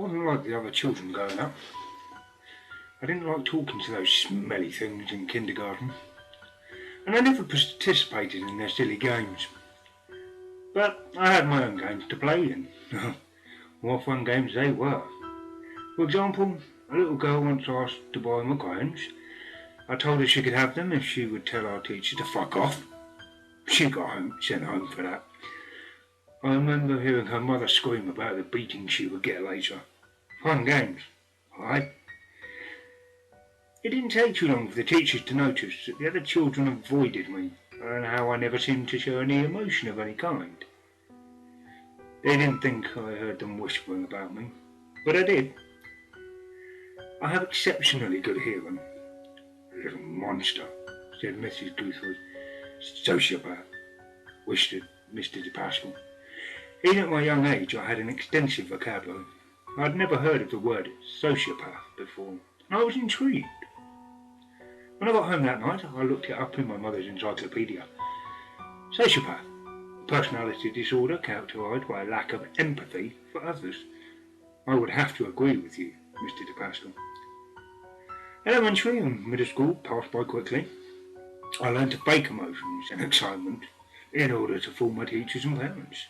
wasn't like the other children growing up. I didn't like talking to those smelly things in kindergarten, and I never participated in their silly games. But I had my own games to play in. What fun games they were. For example, a little girl once asked to borrow my crayons. I told her she could have them if she would tell our teacher to fuck off. She got sent home for that. I remember hearing her mother scream about the beating she would get later. Fun games, right? It didn't take too long for the teachers to notice that the other children avoided me and how I never seemed to show any emotion of any kind. They didn't think I heard them whispering about me, but I did. I have exceptionally good hearing. Little monster, said Mrs. Guthrie. Sociopath, whispered Mr. DePascal. Even at my young age I had an extensive vocabulary. I had never heard of the word sociopath before, and I was intrigued. When I got home that night, I looked it up in my mother's encyclopedia. Sociopath, a personality disorder characterised by a lack of empathy for others. I would have to agree with you, Mr. DePascal. Elementary and middle school passed by quickly. I learned to fake emotions and excitement in order to fool my teachers and parents.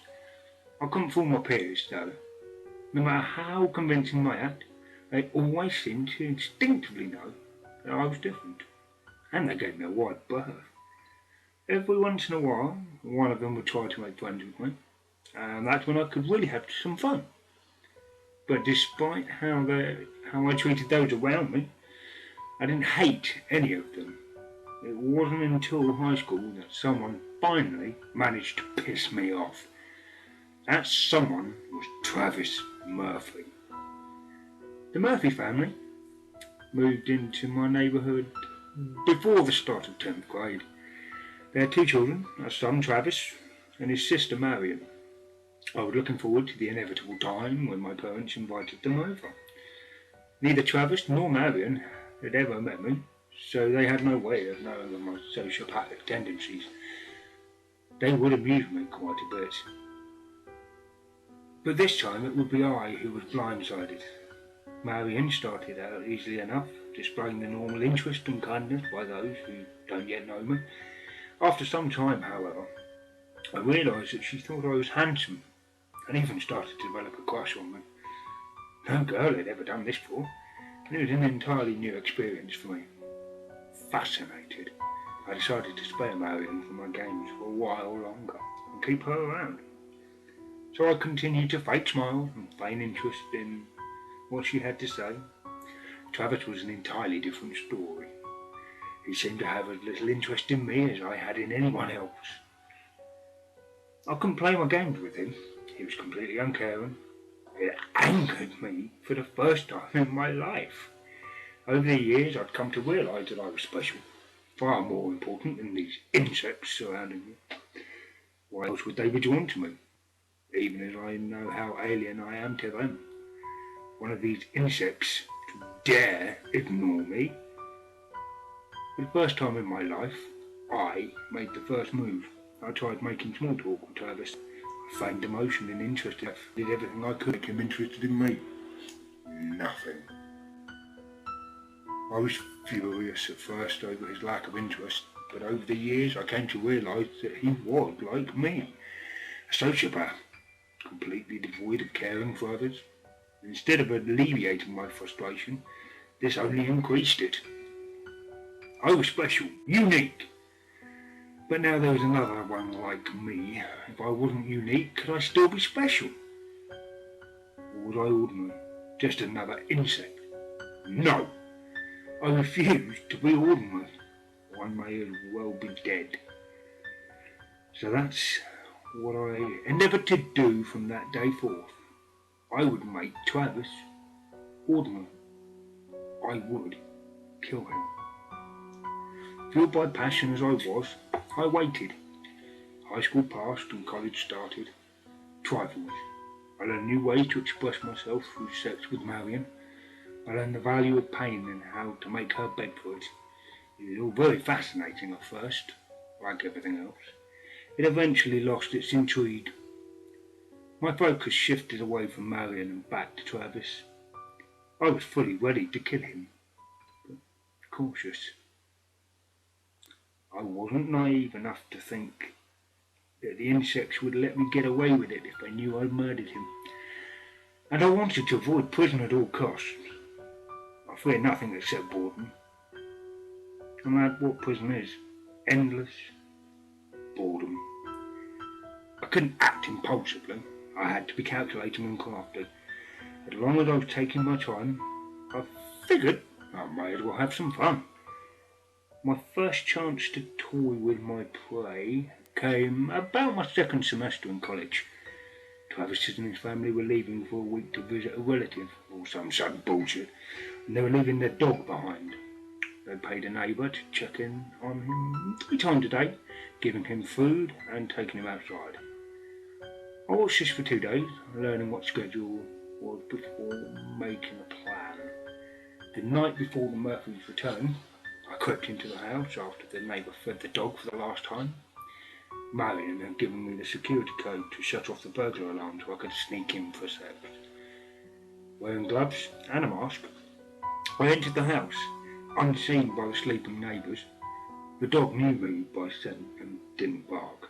I couldn't fool my peers, though. No matter how convincing my act, they always seemed to instinctively know that I was different, and they gave me a wide berth. Every once in a while, one of them would try to make friends with me, and that's when I could really have some fun. But despite how I treated those around me, I didn't hate any of them. It wasn't until high school that someone finally managed to piss me off. That someone was Travis Murphy. The Murphy family moved into my neighbourhood before the start of 10th grade. They had two children, a son Travis and his sister Marion. I was looking forward to the inevitable time when my parents invited them over. Neither Travis nor Marion had ever met me, so they had no way of knowing of my sociopathic tendencies. They would amuse me quite a bit. But this time it would be I who was blindsided. Marion started out easily enough, displaying the normal interest and kindness by those who don't yet know me. After some time, however, I realised that she thought I was handsome, and even started to develop a crush on me. No girl had ever done this before, and it was an entirely new experience for me. Fascinated, I decided to spare Marion from my games for a while longer and keep her around. So I continued to fake smiles and feign interest in what she had to say. Travis was an entirely different story. He seemed to have as little interest in me as I had in anyone else. I couldn't play my games with him. He was completely uncaring. It angered me for the first time in my life. Over the years I'd come to realise that I was special, far more important than these insects surrounding me. Why else would they be drawn to me, even as I know how alien I am to them? One of these insects to dare ignore me. For the first time in my life, I made the first move. I tried making small talk with Travis. I feigned emotion and interest. I did everything I could to make him interested in me. Nothing. I was furious at first over his lack of interest, but over the years I came to realise that he was like me, a sociopath, completely devoid of caring for others. Instead of alleviating my frustration, this only increased it. I was special, unique. But now there was another one like me. If I wasn't unique, could I still be special? Or was I ordinary? Just another insect? No! I refused to be ordinary. One may as well be dead. So that's what I endeavoured to do from that day forth. I would make Travis ordinary. I would kill him. Fueled by passion as I was, I waited. High school passed and college started. Trifles. I learned new ways to express myself through sex with Marion. I learned the value of pain and how to make her bed for it. It was all very fascinating at first, like everything else. It eventually lost its intrigue. My focus shifted away from Marion and back to Travis. I was fully ready to kill him, but cautious. I wasn't naive enough to think that the insects would let me get away with it if they knew I murdered him. And I wanted to avoid prison at all costs. I feared nothing except boredom. And that's what prison is. Endless boredom. I couldn't act impulsively. I had to be calculating and crafty. As long as I was taking my time, I figured I might as well have some fun. My first chance to toy with my prey came about my second semester in college. Travis and his family were leaving for a week to visit a relative, or some such bullshit, and they were leaving their dog behind. They paid a neighbour to check in on him 3 times a day, giving him food and taking him outside. I watched this for 2 days, learning what schedule was before making a plan. The night before the Murphys returned, I crept into the house after the neighbour fed the dog for the last time. Marion had given me the security code to shut off the burglar alarm so I could sneak in for sex. Wearing gloves and a mask, I entered the house, unseen by the sleeping neighbours. The dog knew me by scent and didn't bark.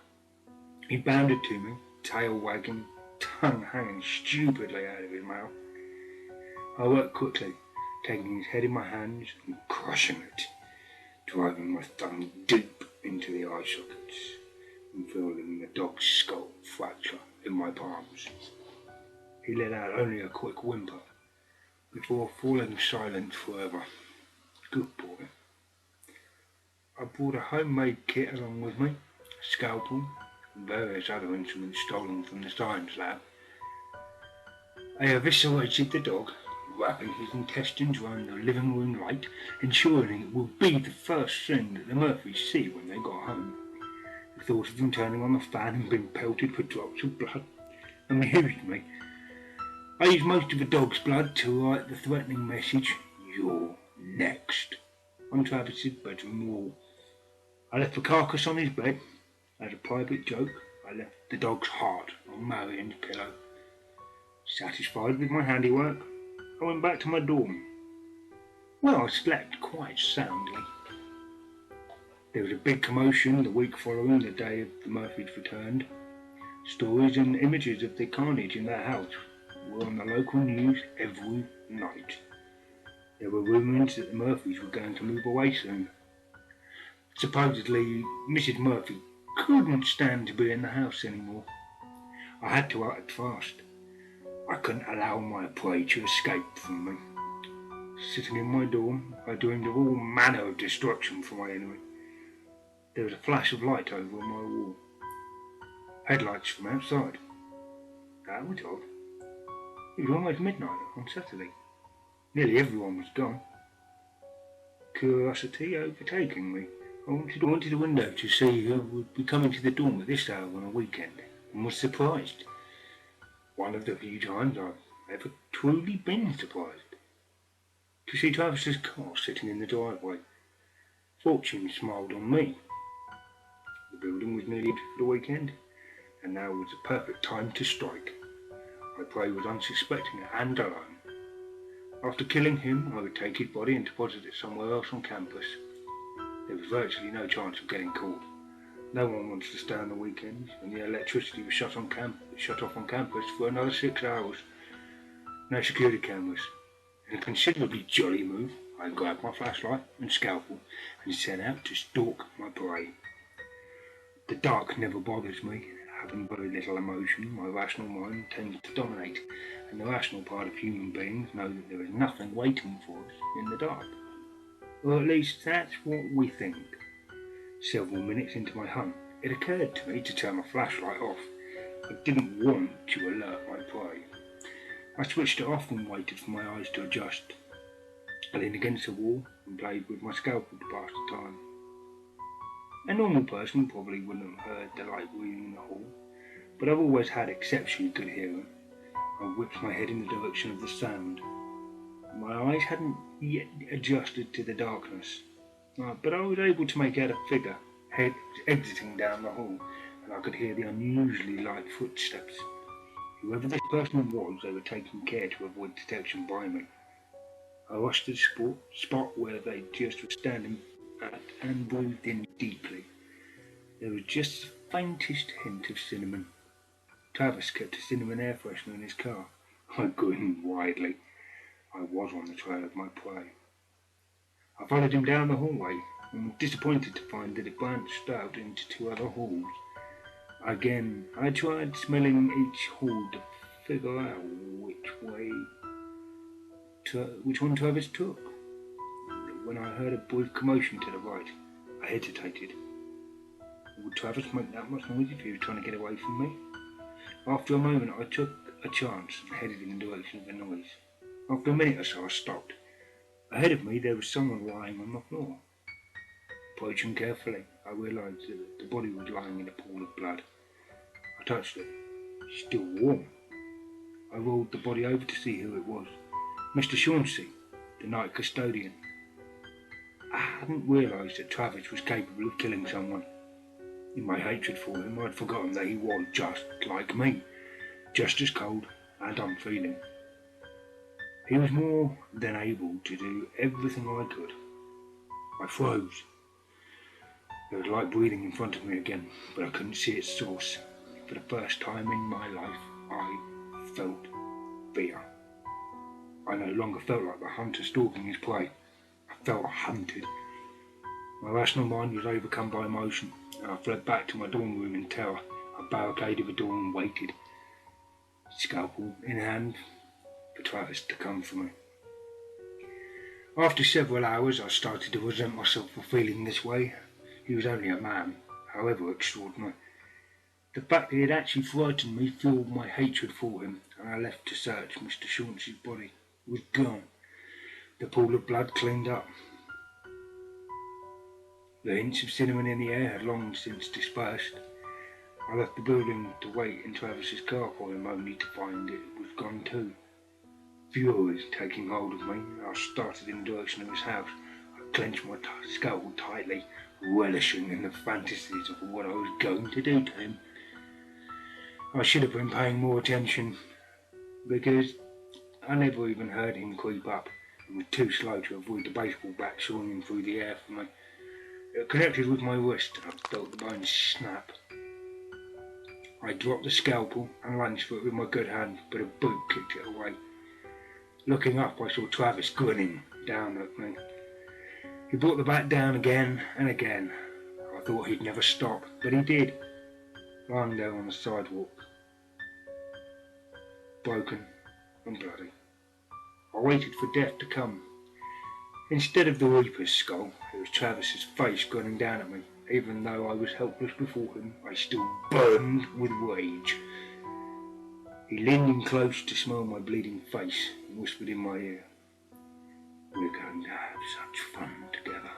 He bounded to me, tail wagging, tongue hanging stupidly out of his mouth. I worked quickly, taking his head in my hands and crushing it, driving my thumb deep into the eye sockets and feeling the dog's skull fracture in my palms. He let out only a quick whimper before falling silent forever. Good boy. I brought a homemade kit along with me, a scalpel, and various other instruments stolen from the science lab. I eviscerated the dog, wrapping his intestines around the living room light, ensuring it would be the first thing that the Murphys see when they got home. The thought of them turning on the fan and being pelted with drops of blood amused me. I used most of the dog's blood to write the threatening message, "You're next," on Travis's bedroom wall. I left the carcass on his bed. As a private joke, I left the dog's heart on Marion's pillow. Satisfied with my handiwork, I went back to my dorm, where I slept quite soundly. There was a big commotion the week following the day the Murphys returned. Stories and images of the carnage in their house were on the local news every night. There were rumours that the Murphys were going to move away soon. Supposedly, Mrs. Murphy couldn't stand to be in the house anymore. I had to act fast. I couldn't allow my prey to escape from me. Sitting in my dorm, I dreamed of all manner of destruction for my enemy. There was a flash of light over on my wall. Headlights from outside. That was odd. It was almost midnight on Saturday. Nearly everyone was gone. Curiosity overtaking me. I wanted a window to see who would be coming to the dorm at this hour on a weekend, and was surprised. One of the few times I've ever truly been surprised. To see Travis's car sitting in the driveway. Fortune smiled on me. The building was nearly empty for the weekend, and now was the perfect time to strike. My prey was unsuspecting and alone. After killing him, I would take his body and deposit it somewhere else on campus. There was virtually no chance of getting caught. No one wants to stay on the weekends, and the electricity was shut off on campus for another 6 hours. No security cameras. In a considerably jolly move, I grabbed my flashlight and scalpel and set out to stalk my prey. The dark never bothers me. Having very little emotion, my rational mind tends to dominate, and the rational part of human beings know that there is nothing waiting for us in the dark. Or at least that's what we think. Several minutes into my hunt, it occurred to me to turn my flashlight off. I didn't want to alert my prey. I switched it off and waited for my eyes to adjust. I leaned against the wall and played with my scalpel to pass the time. A normal person probably wouldn't have heard the light breathing in the hall, but I've always had exceptionally good hearing. I whipped my head in the direction of the sound. My eyes hadn't yet adjusted to the darkness, but I was able to make out a figure exiting down the hall, and I could hear the unusually light footsteps. Whoever this person was, they were taking care to avoid detection by me. I rushed to the spot where they just were standing at and breathed in deeply. There was just the faintest hint of cinnamon. Travis kept a cinnamon air freshener in his car. I grinned widely. I was on the trail of my prey. I followed him down the hallway and was disappointed to find that it branched out into 2 other halls. Again, I tried smelling each hall to figure out which one Travis took. When I heard a brief commotion to the right, I hesitated. Would Travis make that much noise if he was trying to get away from me? After a moment, I took a chance and headed in the direction of the noise. After a minute or so, I stopped. Ahead of me, there was someone lying on the floor. Approaching carefully, I realised that the body was lying in a pool of blood. I touched it. Still warm. I rolled the body over to see who it was. Mr. Chauncey, the night custodian. I hadn't realised that Travis was capable of killing someone. In my hatred for him, I'd forgotten that he was just like me, just as cold and unfeeling. He was more than able to do everything I could. I froze. There was light breathing in front of me again, but I couldn't see its source. For the first time in my life, I felt fear. I no longer felt like the hunter stalking his prey. I felt hunted. My rational mind was overcome by emotion, and I fled back to my dorm room in terror. I barricaded the door and waited, scalpel in hand, for Travis to come for me. After several hours, I started to resent myself for feeling this way. He was only a man, however extraordinary. The fact that he had actually frightened me fueled my hatred for him, and I left to search Mr. Chauncey's body. It was gone. The pool of blood cleaned up. The hints of cinnamon in the air had long since dispersed. I left the building to wait in Travis's car for him, only to find it was gone too. Fury taking hold of me, I started in the direction of his house. I clenched my skull tightly, relishing in the fantasies of what I was going to do to him. I should have been paying more attention, because I never even heard him creep up, and was too slow to avoid the baseball bat soaring through the air for me. It connected with my wrist, and I felt the bones snap. I dropped the scalpel and lunged for it with my good hand, but a boot kicked it away. Looking up, I saw Travis grinning down at me. He brought the bat down again and again. I thought he'd never stop, but he did. Lying there on the sidewalk, broken and bloody. I waited for death to come. Instead of the Reaper's skull, it was Travis's face grinning down at me. Even though I was helpless before him, I still burned with rage. He leaned in close to smell my bleeding face and whispered in my ear, "We're going to have such fun together."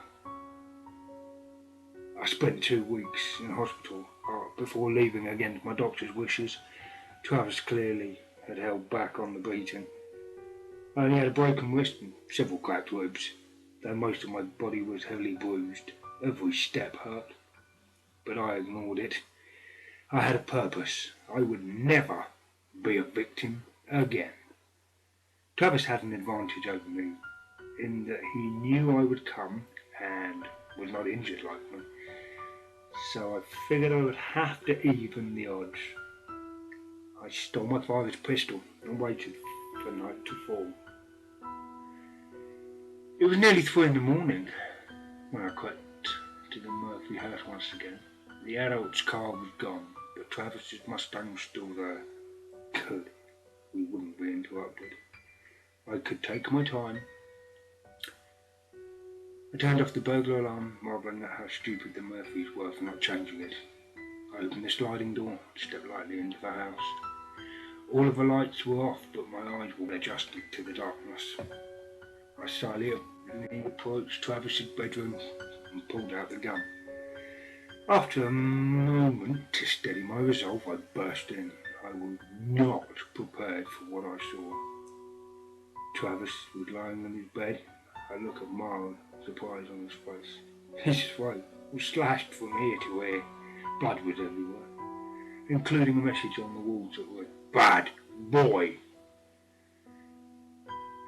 I spent 2 weeks in hospital before leaving against my doctor's wishes. Travis clearly had held back on the beating. I only had a broken wrist and several cracked ribs, though most of my body was heavily bruised. Every step hurt, but I ignored it. I had a purpose. I would never be a victim again. Travis had an advantage over me, in that he knew I would come and was not injured like me. So I figured I would have to even the odds. I stole my father's pistol and waited for night to fall. It was nearly 3 in the morning when I crept to the Murphy house once again. The adult's car was gone, but Travis's Mustang was still there. Good. We wouldn't be interrupted. I could take my time. I turned off the burglar alarm, marvelling at how stupid the Murphys were for not changing it. I opened the sliding door and stepped lightly into the house. All of the lights were off, but my eyes were adjusted to the darkness. I silently approached Travis's bedroom and pulled out the gun. After a moment to steady my resolve, I burst in. I was not prepared for what I saw. Travis was lying on his bed, a look of mild surprise on his face. His throat was slashed from ear to ear. Blood was everywhere, including a message on the walls that read, bad boy.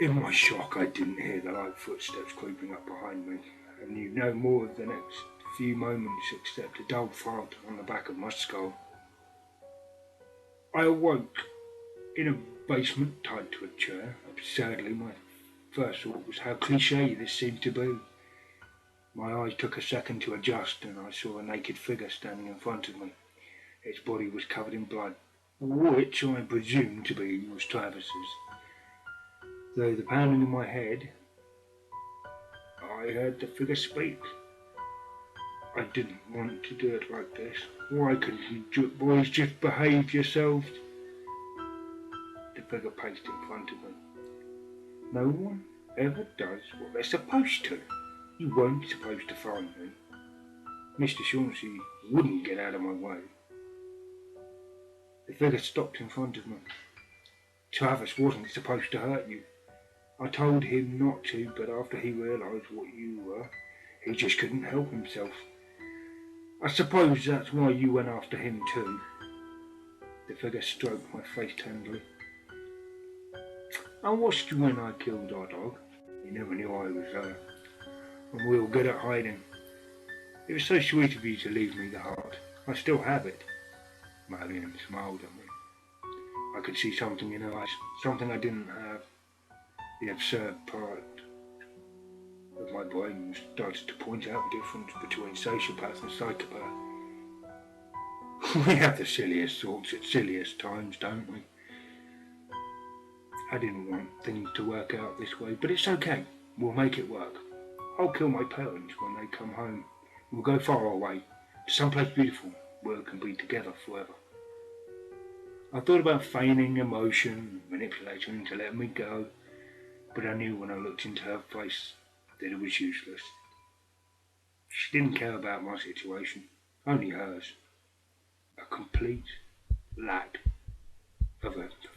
In my shock, I didn't hear the light footsteps creeping up behind me, and knew no more of the next few moments except a dull thud on the back of my skull. I awoke in a basement tied to a chair. Absurdly, my first thought was how cliché this seemed to be. My eyes took a second to adjust, and I saw a naked figure standing in front of me. Its body was covered in blood, which I presumed to be was Travis's. Though the pounding in my head, I heard the figure speak. I didn't want to do it like this. Why couldn't you boys just behave yourselves? The figure paced in front of me. No one ever does what they're supposed to. You weren't supposed to find me. Mr. Chauncey wouldn't get out of my way. The figure stopped in front of me. Travis wasn't supposed to hurt you. I told him not to, but after he realised what you were, he just couldn't help himself. I suppose that's why you went after him too. The figure stroked my face tenderly. I watched you when I killed our dog. You never knew I was there. And we were good at hiding. It was so sweet of you to leave me the heart. I still have it. Marion smiled at me. I could see something in her eyes, something I didn't have. The absurd part of my brain started to point out the difference between sociopath and psychopath. We have the silliest thoughts at silliest times, don't we? I didn't want things to work out this way, but it's okay. We'll make it work. I'll kill my parents when they come home. We'll go far away, to someplace beautiful, where we can be together forever. I thought about feigning emotion, manipulating to let me go, but I knew when I looked into her face that it was useless. She didn't care about my situation, only hers. A complete lack of empathy.